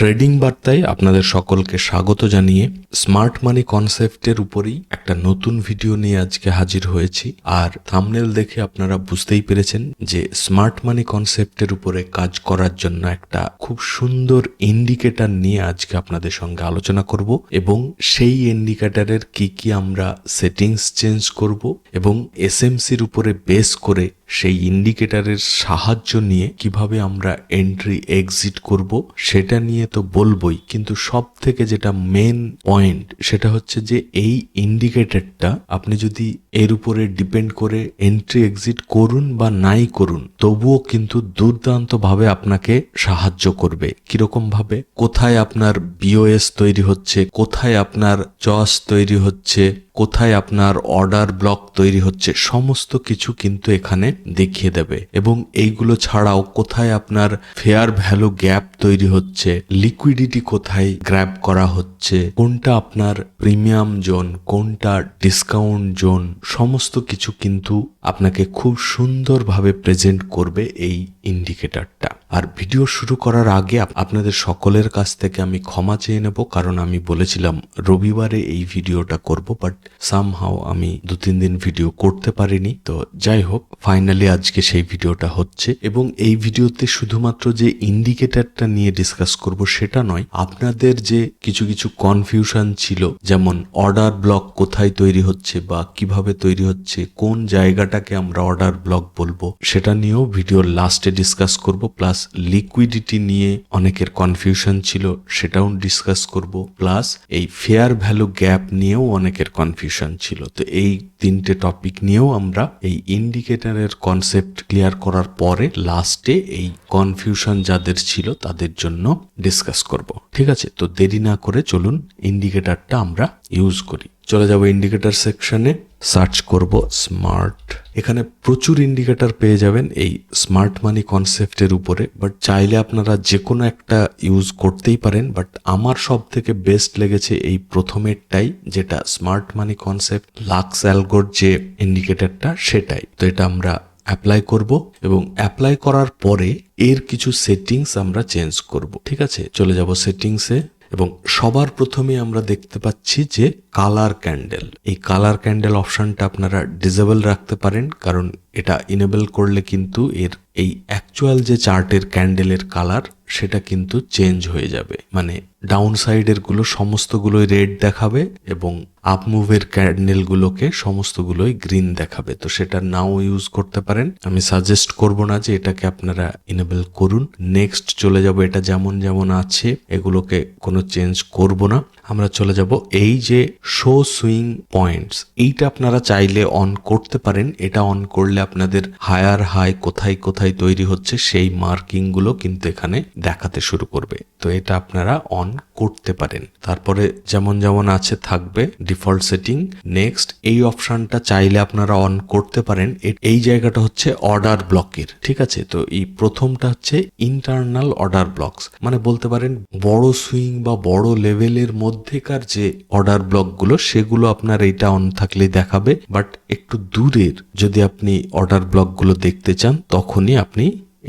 Trading বার্তায় আপনাদের সকলকে স্বাগত জানিয়ে স্মার্ট মানি কনসেপ্টের উপরেই একটা নতুন ভিডিও নিয়ে আজকে হাজির হয়েছি। আর থাম্বনেল দেখে আপনারা বুঝতেই পেরেছেন যে স্মার্ট মানি কনসেপ্টের উপরে কাজ করার জন্য একটা খুব সুন্দর ইন্ডিকেটর নিয়ে আজকে আপনাদের সঙ্গে আলোচনা করব এবং সেই ইন্ডিকেটরের কি আমরা সেটিংস চেঞ্জ করব এবং এসএমসির উপরে বেস করে সেই ইন্ডিকেটরের সাহায্য নিয়ে কিভাবে আমরা এন্ট্রি এক্সিট করব সেটা নিয়ে তো বলবোই, কিন্তু সব থেকে যেটা মেন পয়েন্ট সেটা হচ্ছে যে এই ইন্ডিকেটরটা আপনি যদি এর উপরে ডিপেন্ড করে এন্ট্রি এক্সিট করুন বা নাই করুন তবুও কিন্তু দুর্দান্ত ভাবে আপনাকে সাহায্য করবে। কিরকম ভাবে? কোথায় আপনার বিওএস তৈরি হচ্ছে, কোথায় আপনার জস তৈরি হচ্ছে, কোথায় আপনার অর্ডার ব্লক তৈরি হচ্ছে, সমস্ত কিছু কিন্তু এখানে দেখিয়ে দেবে। এবং এইগুলো ছাড়াও কোথায় আপনার ফেয়ার ভ্যালু গ্যাপ তৈরি হচ্ছে, লিকুইডিটি কোথায় গ্র্যাব করা হচ্ছে, কোনটা আপনার প্রিমিয়াম জোন, কোনটা ডিসকাউন্ট জোন, সমস্ত কিছু কিন্তু আপনাকে খুব সুন্দরভাবে প্রেজেন্ট করবে এই ইন্ডিকেটরটা। আর ভিডিও শুরু করার আগে আপনাদের সকলের কাছ থেকে আমি ক্ষমা চেয়ে নেব, কারণ আমি বলেছিলাম রবিবারে এই ভিডিওটা করব, বাট সামহাও আমি 2-3 দিন ভিডিও করতে পারিনি। তো যাই হোক, ফাইনালি আজকে সেই ভিডিওটা হচ্ছে। এবং এই ভিডিওতে শুধুমাত্র যে ইন্ডিকেটরটা নিয়ে ডিসকাস করব সেটা নয়, আপনাদের যে কিছু কিছু কনফিউশন ছিল, যেমন অর্ডার ব্লক কোথায় তৈরি হচ্ছে বা কিভাবে তৈরি হচ্ছে, কোন জায়গাটাকে আমরা অর্ডার ব্লক বলবো, সেটা নিয়েও ভিডিওর লাস্টে ডিসকাস করব। প্লাস লিকুইডিটি নিয়ে অনেকের কনফিউশন ছিল, সেটাও ডিসকাস করব। প্লাস এই ফেয়ার ভ্যালু গ্যাপ নিয়েও অনেকের কনফিউশন ছিল। তো এই 3টে টপিক নিয়েও আমরা এই ইন্ডিকেটরের কনসেপ্ট ক্লিয়ার করার পরে লাস্টে এই কনফিউশন যাদের ছিল তাদের জন্য ডিসকাস করব। ঠিক আছে, তো দেরি না করে চলুন ইন্ডিকেটরটা আমরা ইউজ করি। চলে যাব ইন্ডিকেটর সেকশনে, সার্চ করব স্মার্ট। এখানে প্রচুর ইন্ডিকেটর পেয়ে যাবেন এই স্মার্ট মানি কনসেপ্টের উপরে, বাট চাইলে আপনারা যে কোনো একটা ইউজ করতেই পারেন। বাট আমার সব থেকে বেস্ট লেগেছে এই প্রথমেরটাই, যেটা স্মার্ট মানি কনসেপ্ট লাক্স অ্যালগোর যে ইন্ডিকেটরটা সেটাই। তো এটা আমরা অ্যাপ্লাই করব এবং অ্যাপ্লাই করার পরে এর কিছু সেটিংস আমরা চেঞ্জ করব। ঠিক আছে, চলে যাব সেটিংসে এবং সবার প্রথমে আমরা দেখতে পাচ্ছি যে কালার ক্যান্ডেল। এই কালার ক্যান্ডেল অপশনটা আপনারা ডিসেবল রাখতে পারেন, কারণ এটা ইনেবল করলে কিন্তু এর এই অ্যাকচুয়াল যে চার্টের ক্যান্ডেলের কালার সেটা কিন্তু চেঞ্জ হয়ে যাবে। মানে ডাউন সাইডের গুলো সমস্তগুলোই রেড দেখাবে এবং আপ মুভের ক্যান্ডেল গুলোকে সমস্তগুলোই গ্রিন দেখাবে। তো সেটা নাও ইউজ করতে পারেন, আমি সাজেস্ট করব না যে এটাকে আপনারা ইনেবল করুন। নেক্সট চলে যাব, এটা যেমন যেমন আছে এগুলোকে কোনো চেঞ্জ করব না। আমরা চলে যাব এই যে শো সুইং পয়েন্টস, এইটা আপনারা চাইলে অন করতে পারেন। এটা অন করলে আপনাদের হায়ার হাই কোথায় কোথায় তৈরি হচ্ছে সেই মার্কিং গুলো কিন্তু এখানে দেখাতে শুরু করবে। তো এটা আপনারা অন করতে পারেন। তারপরে যেমন যেমন আছে থাকবে ডিফল্ট সেটিং। নেক্সট এই অপশনটা চাইলে আপনারা অন করতে পারেন। এই জায়গাটা হচ্ছে অর্ডার ব্লকের। ঠিক আছে, তো এই প্রথমটা হচ্ছে ইন্টারনাল অর্ডার ব্লকস, মানে বলতে পারেন বড় সুইং বা বড় লেভেলের মধ্যেকার যে অর্ডার ব্লকগুলো সেগুলো আপনার এইটা অন থাকলেই দেখাবে। বাট একটু দূরের যদি আপনি অর্ডার ব্লকগুলো দেখতে চান তখনই আপনি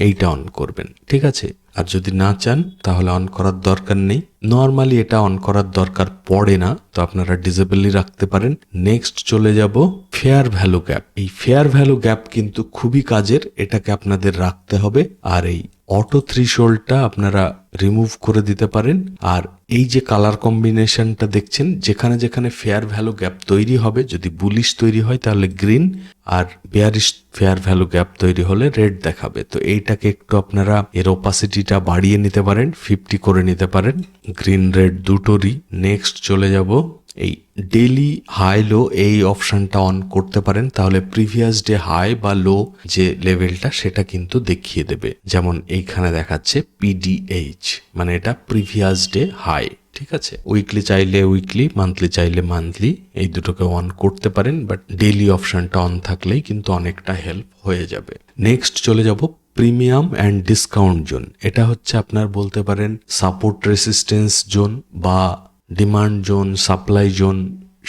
এইটা অন করবেন। ঠিক আছে, আর যদি না চান তাহলে অন করার দরকার নেই। নর্মালি এটা অন করার দরকার পড়ে না, তো আপনারা ডিসেবলই রাখতে পারেন। নেক্সট চলে যাব ফেয়ার ভ্যালু গ্যাপ। এই ফেয়ার ভ্যালু গ্যাপ কিন্তু খুবই কাজের, এটাকে আপনাদের রাখতে হবে। আর এই অটো থ্রেশহোল্ডটা আপনারা রিমুভ করে দিতে পারেন। আর এই যে কালার কম্বিনেশনটা দেখছেন, যেখানে যেখানে ফেয়ার ভ্যালু গ্যাপ তৈরি হবে, যদি বুলিশ তৈরি হয় তাহলে গ্রিন, আর বেয়ারিশ ফেয়ার ভ্যালু গ্যাপ তৈরি হলে রেড দেখাবে। তো এইটাকে একটু আপনারা এর ওপাসিটিটা বাড়িয়ে নিতে পারেন, 50 করে নিতে পারেন, গ্রিন রেড দুটোরই। নেক্সট চলে যাব এই ডেইলি হাই লো, এই অপশনটা অন করতে পারেন, তাহলে প্রিভিয়াস ডে হাই বা লো যে লেভেলটা সেটা কিন্তু দেখিয়ে দেবে। যেমন এইখানে দেখাচ্ছে PDH, মানে এটা প্রিভিয়াস ডে হাই। ঠিক আছে, উইকলি চাইলে উইকলি, মান্থলি চাইলে মান্থলি, এই দুটোকে অন করতে পারেন। বাট ডেইলি অপশনটা অন থাকলেই কিন্তু অনেকটা হেল্প হয়ে যাবে। নেক্সট চলে যাব প্রিমিয়াম অ্যান্ড ডিসকাউন্ট জোন। এটা হচ্ছে আপনার বলতে পারেন সাপোর্ট রেসিস্টেন্স জোন বা ডিমান্ড জোন, সাপ্লাই জোন,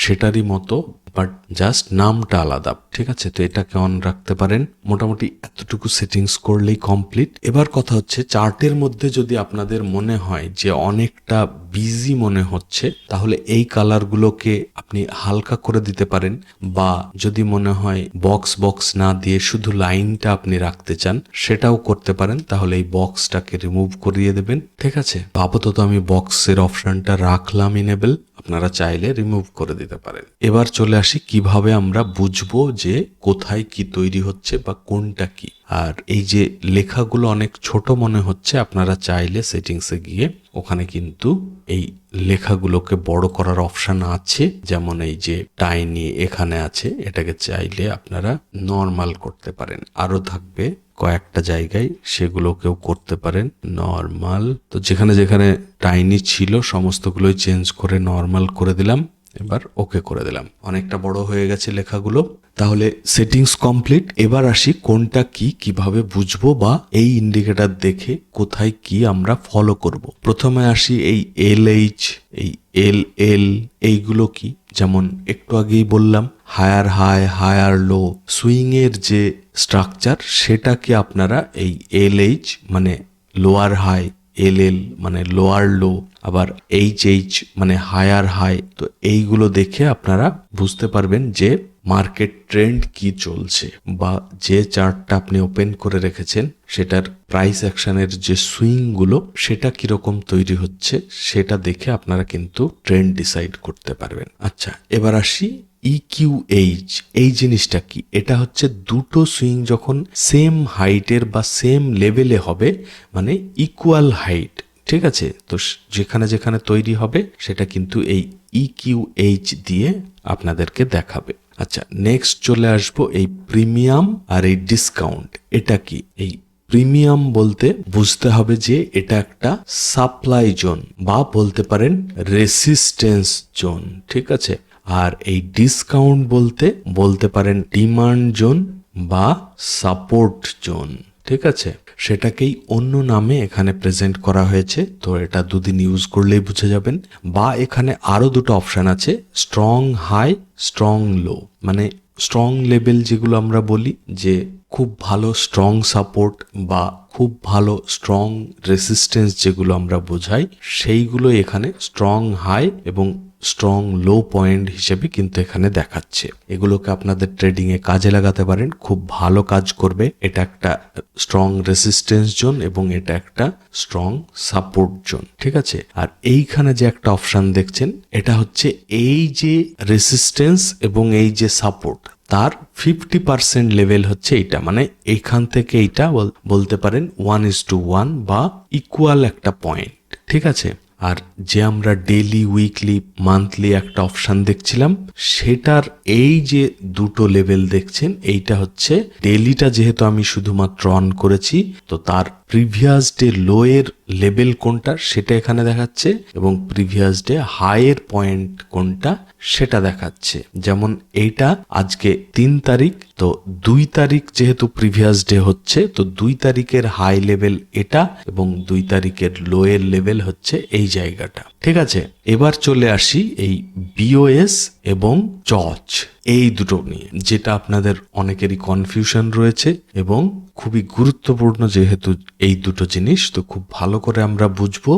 সেটারই মতো বাট জাস্ট নামটা আলাদা। ঠিক আছে, তো এটাকে অন রাখতে পারেন। মোটামুটি এতটুকু সেটিংস করলেই কমপ্লিট। এবার কথা হচ্ছে চার্টের মধ্যে যদি আপনাদের মনে হয় যে অনেকটা বিজি মনে হচ্ছে, তাহলে এই কালারগুলোকে আপনি হালকা করে দিতে পারেন, বা যদি মনে হয় বক্স বক্স না দিয়ে শুধু লাইনটা আপনি রাখতে চান সেটাও করতে পারেন, তাহলে এই বক্সটাকে রিমুভ করিয়ে দেবেন। ঠিক আছে, আপাতত আমি বক্সের অপশনটা রাখলাম ইনেবল, আপনারা চাইলে রিমুভ করে দিতে পারেন। এবার চলে আসি কিভাবে আমরা বুঝবো যে কোথায় কি তৈরি হচ্ছে বা কোনটা কি। আর এই যে লেখাগুলো অনেক ছোট মনে হচ্ছে, আপনারা চাইলে সেটিংসে গিয়ে ওখানে কিন্তু এই লেখাগুলোকে বড় করার অপশন আছে, যেমন এই যে টাইনি এখানে আছে, এটাকে চাইলে আপনারা নর্মাল করতে পারেন। আরো থাকবে কয়েকটা জায়গায়, সেগুলোকেও করতে পারেন নর্মাল। তো যেখানে যেখানে টাইনি ছিল সমস্তগুলোই চেঞ্জ করে নর্মাল করে দিলাম, এবার ওকে করে দিলাম। অনেকটা বড় হয়ে গেছে লেখাগুলো। তাহলে সেটিংস কমপ্লিট। এবার আসি কোনটা কি কিভাবে বুঝবো, বা এই ইন্ডিকেটর দেখে কোথায় কি আমরা ফলো করব। প্রথমে আসি এই LH, এই LL, এইগুলো কি? যেমন একটু আগেই বললাম higher high higher low swing এর যে স্ট্রাকচার, সেটাকে আপনারা এই LH মানে লোয়ার হাই, LL মানে লোয়ার লো, আবার HH মানে হায়ার হাই। তো এইগুলো দেখে আপনারা বুঝতে পারবেন যে মার্কেট ট্রেন্ড কি চলছে, বা যে চার্টটা আপনি ওপেন করে রেখেছেন সেটার প্রাইস অ্যাকশনের যে সুইং গুলো সেটা কিরকম তৈরি হচ্ছে, সেটা দেখে আপনারা কিন্তু ট্রেন্ড ডিসাইড করতে পারবেন। আচ্ছা, এবার আসি EQH। এই জিনিসটা কি? এটা হচ্ছে দুটো সুইং যখন সেম হাইটের বা সেম লেভেলে হবে, মানে ইকুয়াল হাইট। ঠিক আছে, তো যেখানে যেখানে তৈরি হবে সেটা কিন্তু এই EQH দিয়ে আপনাদেরকে দেখাবে। আচ্ছা, নেক্সট চলে আসবো এই প্রিমিয়াম আর এই ডিসকাউন্ট। এটা কি? এই প্রিমিয়াম বলতে বুঝতে হবে যে এটা একটা সাপ্লাই জোন, বা বলতে পারেন রেসিস্টেন্স জোন। ঠিক আছে, আর এই ডিসকাউন্ট বলতে পারেন ডিমান্ড জোন বা সাপোর্ট জোন। ঠিক আছে, সেটাকেই অন্য নামে এখানে প্রেজেন্ট করা হয়েছে, তো এটা দুদিন ইউজ করলেই বুঝে যাবেন। বা এখানে আরো দুটো অপশন আছে, স্ট্রং হাই, স্ট্রং লো। মানে স্ট্রং লেভেল যেগুলো আমরা বলি যে খুব ভালো স্ট্রং সাপোর্ট বা খুব ভালো স্ট্রং রেসিস্টেন্স যেগুলো আমরা বোঝাই, সেইগুলো এখানে স্ট্রং হাই এবং স্ট্রং লো পয়েন্ট হিসেবে কিন্তু এখানে দেখাচ্ছে। এগুলোকে আপনাদের ট্রেডিং এ কাজে লাগাতে পারেন, খুব ভালো কাজ করবে। এটা একটা স্ট্রং রেসিস্টেন্স জোন এবং এটা একটা স্ট্রং সাপোর্ট জোন। ঠিক আছে, আর এইখানে যে একটা অপশন দেখছেন, এটা হচ্ছে এই যে রেসিস্টেন্স এবং এই যে সাপোর্ট, তার 50% লেভেল হচ্ছে এইটা। মানে এইখান থেকে এইটা বলতে পারেন 1:1 বা ইকুয়াল একটা পয়েন্ট। ঠিক আছে, আর যে আমরা ডেইলি, উইকলি, মান্থলি একটা অপশন দেখছিলাম, সেটার এই যে দুটো লেভেল দেখছেন, এইটা হচ্ছে ডেইলিটা যেহেতু আমি শুধুমাত্র অন করেছি, তো তার প্রিভিয়াস ডে লো এর লেভেল কোনটা সেটা এখানে দেখাচ্ছে, এবং প্রিভিয়াস ডে হাই এর পয়েন্ট কোনটা সেটা দেখাচ্ছে। যেমন এইটা আজকে 3 তারিখ, তো 2 তারিখ যেহেতু প্রিভিয়াস ডে হচ্ছে, তো 2 তারিখের হাই লেভেল এটা এবং 2 তারিখের লো এর লেভেল হচ্ছে এই জায়গাটা। ঠিক আছে, এবার চলে আসি এই BOS এবং চচ, এই দুটো নিয়ে, যেটা আপনাদের অনেকেরই কনফিউশন রয়েছে এবং খুবই গুরুত্বপূর্ণ। যেহেতু এই দুটো জিনিস, তো খুব ভালো করে আমরা বুঝবো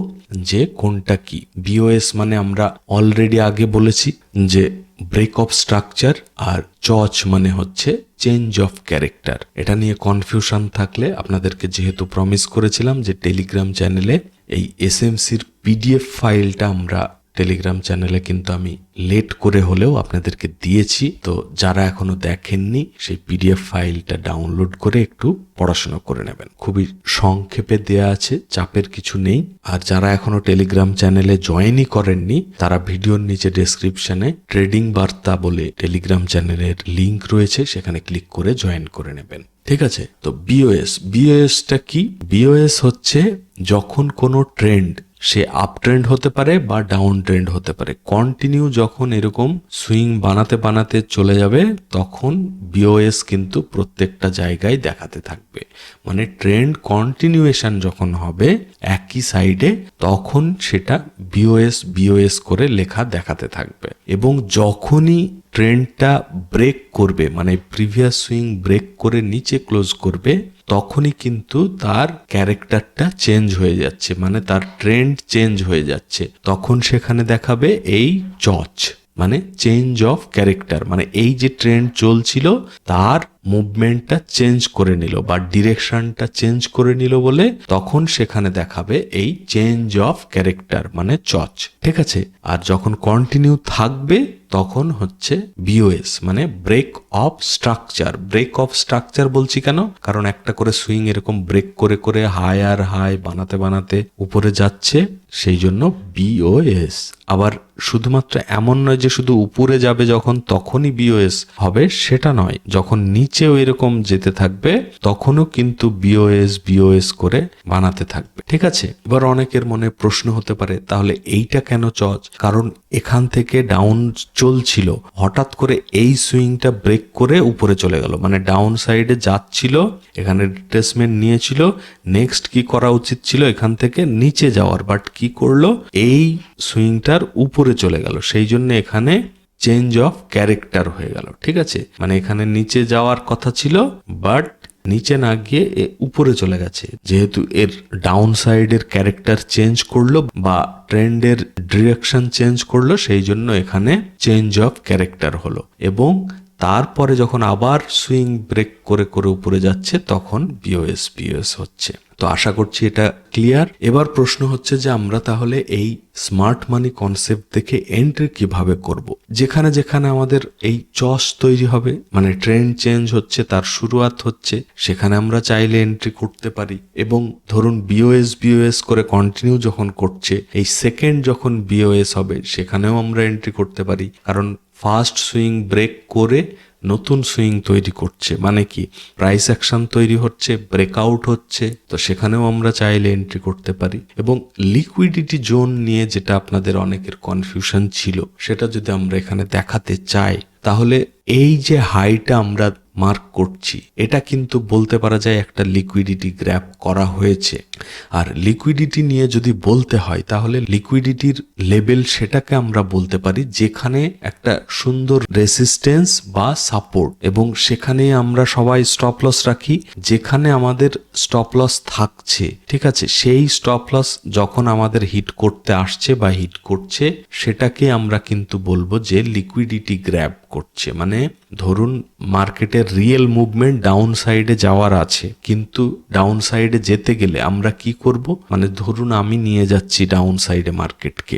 যে কোনটা কি। BOS মানে আমরা অলরেডি আগে বলেছি যে ব্রেক অফ স্ট্রাকচার, আর চচ মানে হচ্ছে চেঞ্জ অফ ক্যারেক্টার। এটা নিয়ে কনফিউশন থাকলে আপনাদেরকে যেহেতু প্রমিস করেছিলাম যে টেলিগ্রাম চ্যানেলে এই SMCর PDF ফাইলটা আমরা টেলিগ্রাম চ্যানেলে কিন্তু আমি লেট করে হলেও আপনাদেরকে দিয়েছি। তো যারা এখনো দেখেননি, সেই PDF ফাইলটা ডাউনলোড করে একটু পড়াশোনা করে নেবেন। খুবই সংক্ষেপে দেয়া আছে, চাপের কিছু নেই। আর যারা এখনো টেলিগ্রাম চ্যানেলে জয়েনই করেননি, তারা ভিডিওর নিচে ডেসক্রিপশনে ট্রেডিং বার্তা বলে টেলিগ্রাম চ্যানেলের লিংক রয়েছে, সেখানে ক্লিক করে জয়েন করে নেবেন। ঠিক আছে, তো BOSটা কি? BOS হচ্ছে যখন কোনো ট্রেন্ড সে আপ ট্রেন্ড হতে পারে বা ডাউন ট্রেন্ড হতে পারে। কন্টিনিউ যখন এরকম সুইং বানাতে বানাতে চলে যাবে তখন বিওএস কিন্তু প্রত্যেকটা জায়গায় দেখাতে থাকবে। মানে ট্রেন্ড কন্টিনিউয়েশন যখন হবে একই সাইডে তখন সেটা বিওএস করে লেখা দেখাতে থাকবে। এবং যখনই ট্রেন্ডটা ব্রেক করবে, মানে প্রিভিয়াস সুইং ব্রেক করে নিচে ক্লোজ করবে, তখনই কিন্তু তার ক্যারেক্টারটা চেঞ্জ হয়ে যাচ্ছে, মানে তার ট্রেন্ড চেঞ্জ হয়ে যাচ্ছে। তখন সেখানে দেখাবে এই চচ, মানে চেঞ্জ অফ ক্যারেক্টার, মানে এই যে ট্রেন্ড চলছিল তার মুভমেন্টটা চেঞ্জ করে নিল বা ডিরেকশনটা চেঞ্জ করে নিল বলে তখন সেখানে দেখাবে এই চেঞ্জ অফ ক্যারেক্টার, মানে চচ। ঠিক আছে। আর যখন কন্টিনিউ থাকবে তখন হচ্ছে বিওএস, মানে break of structure. Break of structure বলছি কেন? কারণ একটা করে সুইং এরকম ব্রেক করে করে হাই আর হাই বানাতে বানাতে উপরে যাচ্ছে, সেই জন্য বিওএস। আবার শুধুমাত্র এমন নয় যে শুধু উপরে যাবে যখন তখনই বিওএস হবে, সেটা নয়। যখন নিচেও এরকম যেতে থাকবে তখনও কিন্তু বিওএস করে বানাতে থাকবে। ঠিক আছে। এবার অনেকের মনে প্রশ্ন হতে পারে তাহলে এইটা কেন চচ? কারণ এখান থেকে ডাউন চলছিল, হঠাৎ করে এই সুইংটা ব্রেক করে উপরে চলে গেল, মানে ডাউন সাইডে যাচ্ছিল, এখানে রিট্রেসমেন্ট নিয়েছিল, নেক্সট কি করা উচিত ছিল এখান থেকে নিচে যাওয়ার, বাট কি করলো এই সুইংটার উপরে চলে গেল, সেই জন্য এখানে চেঞ্জ অফ ক্যারেক্টার হয়ে গেল। ঠিক আছে। মানে এখানে নিচে যাওয়ার কথা ছিল বাট নিচে না গিয়ে উপরে চলে গেছে, যেহেতু এর ডাউন সাইডের ক্যারেক্টার চেঞ্জ করলো বা ট্রেন্ডের ডিরেকশন চেঞ্জ করলো, সেই জন্য এখানে চেঞ্জ অফ ক্যারেক্টার হলো। এবং তারপরে যখন আবার সুইং ব্রেক করে করে উপরে যাচ্ছে তখন বিওএস হচ্ছে। তো আশা করছি এটা ক্লিয়ার। এবার প্রশ্ন হচ্ছে যে আমরা তাহলে এই স্মার্ট মানি কনসেপ্ট থেকে এন্ট্রি কিভাবে করব? যেখানে যেখানে আমাদের এই চস তৈরি হবে, মানে ট্রেন্ড চেঞ্জ হচ্ছে, তার শুরুয়াত হচ্ছে, সেখানে আমরা চাইলে এন্ট্রি করতে পারি। এবং ধরুন বিওএস করে কন্টিনিউ যখন করছে, এই সেকেন্ড যখন বিওএস হবে সেখানেও আমরা এন্ট্রি করতে পারি। কারণ ফার্স্ট সুইং ব্রেক করে নতুন সুইং তৈরি করছে, মানে কি প্রাইস অ্যাকশন তৈরি হচ্ছে, ব্রেকআউট হচ্ছে, তো সেখানেও আমরা চাইলে এন্ট্রি করতে পারি। এবং লিকুইডিটি জোন নিয়ে যেটা আপনাদের অনেকের কনফিউশন ছিল, সেটা যদি আমরা এখানে দেখাতে চাই, তাহলে এই যে হাইটা আমরা মার্ক করছি এটা কিন্তু বলতে পারা যায় একটা লিকুইডিটি গ্র্যাব করা হয়েছে। আর লিকুইডিটি নিয়ে যদি বলতে হয় তাহলে লিকুইডিটির লেভেল সেটাকে আমরা বলতে পারি যেখানে একটা সুন্দর রেসিস্টেন্স বা সাপোর্ট, এবং সেখানে আমরা সবাই স্টপ লস রাখি, যেখানে আমাদের স্টপ লস থাকছে। ঠিক আছে। সেই স্টপ লস যখন আমাদের হিট করতে আসছে বা হিট করছে, সেটাকে আমরা কিন্তু বলবো যে লিকুইডিটি গ্র্যাব করছে। মানে ধরুন মার্কেটের রিয়েল মুভমেন্ট ডাউন সাইডে যাওয়ার আছে, কিন্তু ডাউন সাইডে যেতে গেলে আমরা কি করব? মানে ধরুন আমি নিয়ে যাচ্ছি ডাউন সাইডে মার্কেটকে,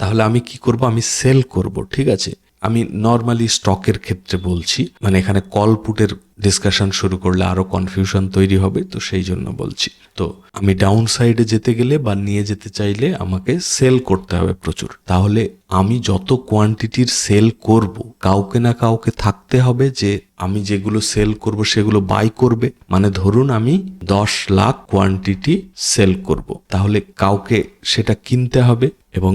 তাহলে আমি কি করব? আমি সেল করব। ঠিক আছে। আমি নর্মালি স্টকের ক্ষেত্রে বলছি, মানে এখানে কল পুটের ডিসকাশন শুরু করলে আরো কনফিউশন তৈরি হবে, তো সেই জন্য বলছি। তো আমি ডাউন সাইডে যেতে গেলে বা নিয়ে যেতে চাইলে আমাকে সেল করতে হবে প্রচুর। তাহলে আমি যত কোয়ান্টিটির সেল করব, কাউকে না কাউকে থাকতে হবে যে আমি যেগুলো সেল করব সেগুলো বাই করবে। মানে ধরুন আমি 10 লাখ কোয়ান্টিটি সেল করব, তাহলে কাউকে সেটা কিনতে হবে। এবং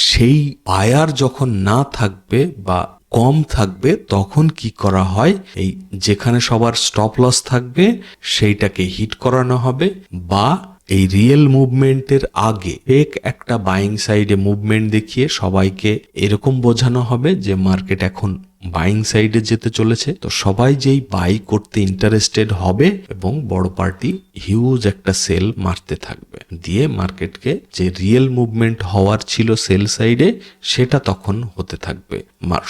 সেই বায়ার যখন না থাকবে বা কম থাকবে তখন কি করা হয়, এই যেখানে সবার স্টপ লস থাকবে সেইটাকে হিট করানো হবে, বা এই রিয়েল মুভমেন্টের আগে ফেক একটা বাইং সাইডে মুভমেন্ট দেখিয়ে সবাইকে এরকম বোঝানো হবে যে মার্কেট এখন বাইং সাইডে যেতে চলেছে। তো সবাই যেই বাই করতে ইন্টারেস্টেড হবে এবং বড় পার্টি হিউজ একটা সেল মারতে থাকবে, দিয়ে মার্কেটকে যে রিয়েল মুভমেন্ট হওয়ার ছিল সেল সাইডে সেটা তখন হতে থাকবে।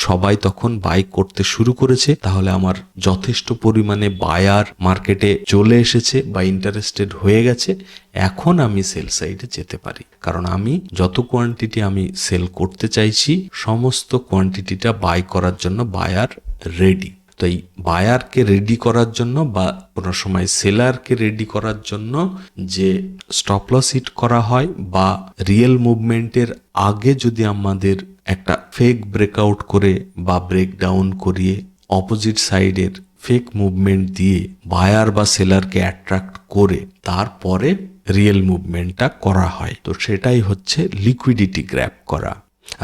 সবাই তখন বাই করতে শুরু করেছে, তাহলে আমার যথেষ্ট পরিমাণে বায়ার মার্কেটে চলে এসেছে বা ইন্টারেস্টেড হয়ে গেছে, এখন আমি সেল সাইডে যেতে পারি। কারণ আমি যত কোয়ান্টিটি আমি সেল করতে চাইছি সমস্ত কোয়ান্টিটিটা বাই করার জন্য বায়ার রেডি। তো এই বায়ারকে রেডি করার জন্য বা কোনো সময় সেলারকে রেডি করার জন্য যে স্টপ লস হিট করা হয়, বা রিয়েল মুভমেন্টের আগে যদি আমাদের একটা ফেক ব্রেকআউট করে বা ব্রেকডাউন করিয়ে অপোজিট সাইডের ফেক মুভমেন্ট দিয়ে বায়ার বা সেলারকে অ্যাট্রাক্ট করে তারপরে রিয়েল মুভমেন্টটা করা হয়। তো সেটাই হচ্ছে লিকুইডিটি গ্র্যাব করা।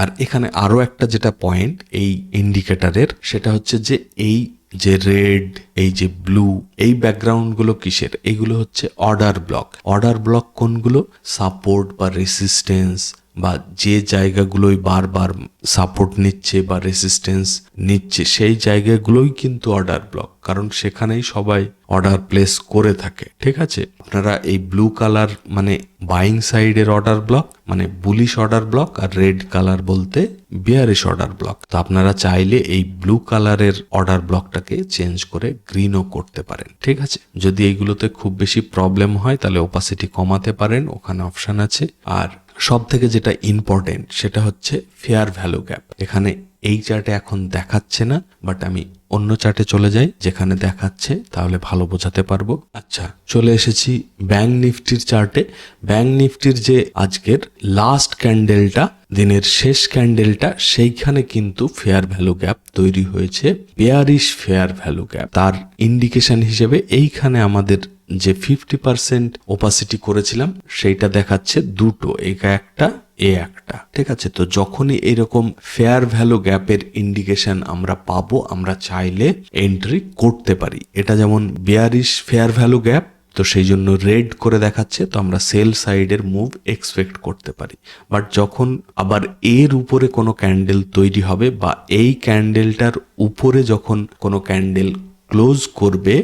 আর এখানে আরো একটা যেটা পয়েন্ট এই ইন্ডিকেটরের, সেটা হচ্ছে যে এই যে রেড, এই যে ব্লু, এই ব্যাকগ্রাউন্ডগুলো কিসের? এইগুলো হচ্ছে অর্ডার ব্লক। অর্ডার ব্লক কোনগুলো? সাপোর্ট বা রেসিস্টেন্স, বা যে জায়গাগুলোই বারবার সাপোর্ট নিচ্ছে বা রেসিস্টেন্স নিচ্ছে সেই জায়গাগুলোই কিন্তু অর্ডার ব্লক, কারণ সেখানেই সবাই অর্ডার প্লেস করে থাকে। ঠিক আছে, আপনারা এই ব্লু কালার মানে বাইং সাইডের অর্ডার ব্লক, মানে বুলিশ অর্ডার ব্লক, আর রেড কালার বলতে বিয়ারিশ অর্ডার ব্লক। তো আপনারা চাইলে এই ব্লু কালারের অর্ডার ব্লকটাকে চেঞ্জ করে গ্রিনও করতে পারেন। ঠিক আছে, যদি এইগুলোতে খুব বেশি প্রবলেম হয় তাহলে ওপাসিটি কমাতে পারেন, ওখানে অপশন আছে। আর সব থেকে যেটা ইম্পর্টেন্ট সেটা হচ্ছে ফেয়ার ভ্যালু গ্যাপ। এখানে এই চার্টে এখন দেখাচ্ছে না, বাট আমি অন্য চার্টে চলে যাই যেখানে দেখাচ্ছে, তাহলে ভালো বোঝাতে পারবো। আচ্ছা, চলে এসেছি ব্যাংক নিফটির চার্টে। ব্যাংক নিফটির যে আজকের লাস্ট ক্যান্ডেলটা, দিনের শেষ ক্যান্ডেলটা, সেইখানে কিন্তু ফেয়ার ভ্যালু গ্যাপ তৈরি হয়েছে, বেয়ারিশ ফেয়ার ভ্যালু গ্যাপ। তার ইন্ডিকেশন হিসেবে এইখানে আমাদের যে 50% ওপাসিটি করেছিলাম সেইটা দেখাচ্ছে দুটো, একা একটা এ একটা। ঠিক আছে, তো যখনই এরকম ফেয়ার ভ্যালু গ্যাপের ইন্ডিকেশন আমরা পাবো, আমরা চাইলে এন্ট্রি করতে পারি। এটা যেমন বেয়ারিশ ফেয়ার ভ্যালু গ্যাপ, তো সেই জন্য রেড করে দেখাচ্ছে, তো আমরা সেল সাইডের মুভ এক্সপেক্ট করতে পারি। বাট যখন আবার এর উপরে কোনো ক্যান্ডেল তৈরি হবে, বা এই ক্যান্ডেলটার উপরে যখন কোনো ক্যান্ডেল ক্লোজ করবে,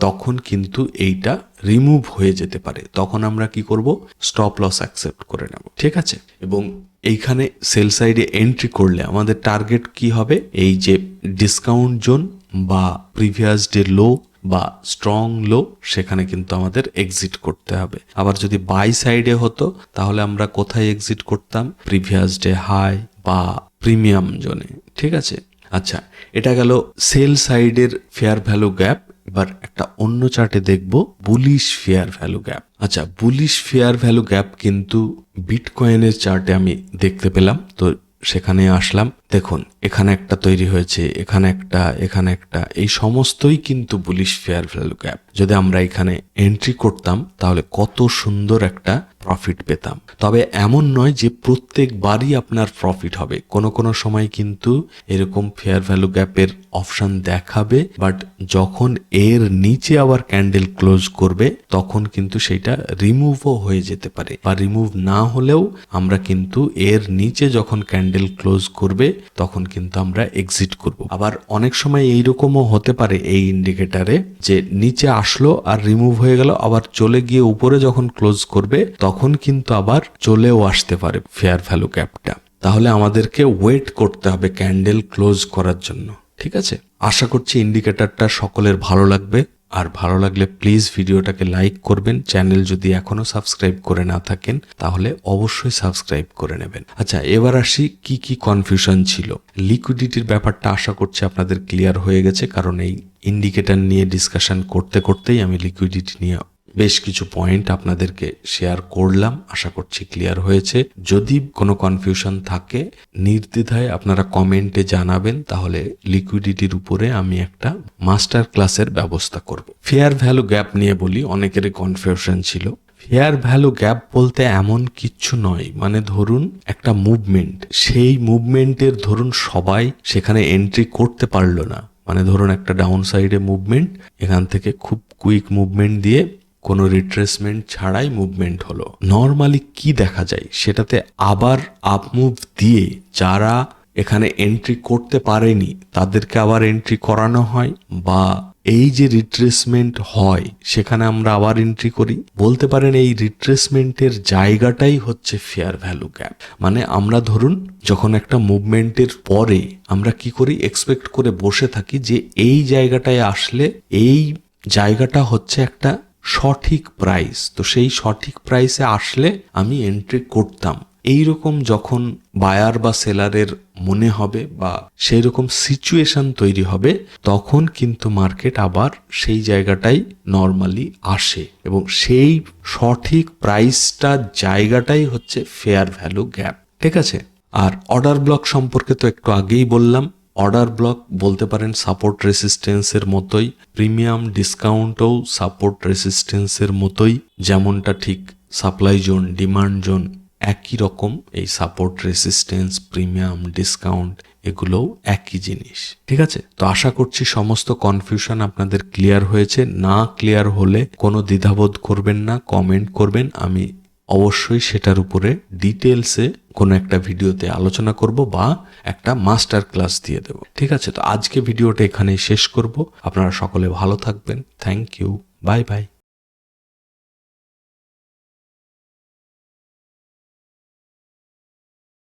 তখন কিন্তু এইটা রিমুভ হয়ে যেতে পারে। তখন আমরা কি করব? স্টপ লস অ্যাকসেপ্ট করে নেব। ঠিক আছে, এবং এইখানে সেল সাইডে এন্ট্রি করলে আমাদের টার্গেট কি হবে? এই যে ডিসকাউন্ট জোন বা প্রিভিয়াস ডে লো বা স্ট্রং লো, সেখানে কিন্তু আমাদের এক্সিট করতে হবে। আবার যদি বাই সাইডে হতো তাহলে আমরা কোথায় এক্সিট করতাম? প্রিভিয়াস ডে হাই বা প্রিমিয়াম জোনে। ঠিক আছে, আচ্ছা, এটা গেল সেল সাইডের ফেয়ার ভ্যালু গ্যাপ। এবার একটা অন্য চার্টে দেখব বুলিশ ফেয়ার ভ্যালু গ্যাপ। আচ্ছা, বুলিশ ফেয়ার ভ্যালু গ্যাপ কিন্তু বিটকয়েনের চার্টে আমি দেখতে পেলাম। তো সেখানে আসলাম, দেখুন এখানে একটা তৈরি হয়েছে, এখানে একটা, এখানে একটা, এই সমস্তই কিন্তু বুলিশ ফেয়ার ভ্যালু গ্যাপ। যদি আমরা এখানে এন্ট্রি করতাম তাহলে কত সুন্দর একটা প্রফিট পেতাম। তবে এমন নয় যে প্রত্যেকবারই আপনার প্রফিট হবে, কোনো কোনো সময় কিন্তু এরকম ফেয়ার ভ্যালু গ্যাপের অপশন দেখাবে, বাট যখন এর নিচে আবার ক্যান্ডেল ক্লোজ করবে তখন কিন্তু সেটা রিমুভও হয়ে যেতে পারে, বা রিমুভ না হলেও আমরা কিন্তু এর নিচে যখন ক্যান্ডেল ক্লোজ করবে তখন কিন্তু আমরা এক্সিট করব। আবার অনেক সময় এইরকমও হতে পারে এই ইন্ডিকেটরে, যে নিচে আসলো আর রিমুভ হয়ে গেল, আবার চলে গিয়ে উপরে যখন ক্লোজ করবে তখন কিন্তু আবার চলেও আসতে পারে ফেয়ার ভ্যালু গ্যাপটা। তাহলে আমাদেরকে ওয়েট করতে হবে ক্যান্ডেল ক্লোজ করার জন্য। ঠিক আছে, আশা করছি ইন্ডিকেটরটা সকলের ভালো লাগবে। আর ভালো লাগলে প্লিজ ভিডিওটাকে লাইক করবেন। চ্যানেল যদি এখনো সাবস্ক্রাইব করে না থাকেন তাহলে অবশ্যই সাবস্ক্রাইব করে নেবেন। আচ্ছা, এবার আসি কি কি কনফিউশন ছিল। লিকুইডিটির ব্যাপারটা আশা করছি আপনাদের ক্লিয়ার হয়ে গেছে, কারণ এই ইন্ডিকেটর নিয়ে ডিসকাশন করতে করতেই আমি লিকুইডিটি নিয়ে বেশ কিছু পয়েন্ট আপনাদেরকে শেয়ার করলাম। আশা করছি ক্লিয়ার হয়েছে। যদি কোনো কনফিউশন থাকে নির্দ্বিধায় আপনারা কমেন্টে জানাবেন, তাহলে লিকুইডিটির উপরে আমি একটা মাস্টার ক্লাসের ব্যবস্থা করব। ফেয়ার ভ্যালু গ্যাপ নিয়ে বলি, অনেকেরই কনফিউশন ছিল। ফেয়ার ভ্যালু গ্যাপ বলতে এমন কিচ্ছু নয়, মানে ধরুন একটা মুভমেন্ট, সেই মুভমেন্টের ধরুন সবাই সেখানে এন্ট্রি করতে পারলো না, মানে ধরুন একটা ডাউন সাইডে মুভমেন্ট, এখান থেকে খুব কুইক মুভমেন্ট দিয়ে কোনো রিট্রেসমেন্ট ছাড়াই মুভমেন্ট হলো। নর্মালি কি দেখা যায়, সেটাতে আবার আপ মুভ দিয়ে যারা এখানে এন্ট্রি করতে পারেনি তাদেরকে আবার এন্ট্রি করানো হয়, বা এই যে রিট্রেসমেন্ট হয় সেখানে আমরা আবার এন্ট্রি করি। বলতে পারেন এই রিট্রেসমেন্টের জায়গাটাই হচ্ছে ফেয়ার ভ্যালু গ্যাপ। মানে আমরা ধরুন যখন একটা মুভমেন্টের পরে আমরা কি করি, এক্সপেক্ট করে বসে থাকি যে এই জায়গাটায় আসলে এই জায়গাটা হচ্ছে একটা সঠিক প্রাইস, তো সেই সঠিক প্রাইসে আসলে আমি এন্ট্রি করতাম। এইরকম যখন বায়ার বা সেলারের মনে হবে বা সেই রকম সিচুয়েশন তৈরি হবে, তখন কিন্তু মার্কেট আবার সেই জায়গাটাই নর্মালি আসে, এবং সেই সঠিক প্রাইসটা জায়গাটাই হচ্ছে ফেয়ার ভ্যালু গ্যাপ। ঠিক আছে, আর অর্ডার ব্লক সম্পর্কে তো একটু আগেই বললাম। অর্ডার ব্লক বলতে পারেন সাপোর্ট রেসিস্টেন্সের মতোই, প্রিমিয়াম ডিসকাউন্টও সাপোর্ট রেসিস্টেন্সের মতোই, যেমনটা ঠিক সাপ্লাই জোন, ডিমান্ড জোন একই রকম। এই সাপোর্ট, রেসিস্ট্যান্স, প্রিমিয়াম, ডিসকাউন্ট এগুলোও একই জিনিস। ঠিক আছে, তো আশা করছি সমস্ত কনফিউশন আপনাদের ক্লিয়ার হয়েছে। না ক্লিয়ার হলে কোনো দ্বিধাবোধ করবেন না, কমেন্ট করবেন, আমি অবশ্যই সেটার উপরে ডিটেলসে কোনো একটা ভিডিওতে আলোচনা করব বা একটা মাস্টার ক্লাস দিয়ে দেব। ঠিক আছে, তো আজকে ভিডিওটা এখানেই শেষ করব। আপনারা সকলে ভালো থাকবেন। Thank you, bye by.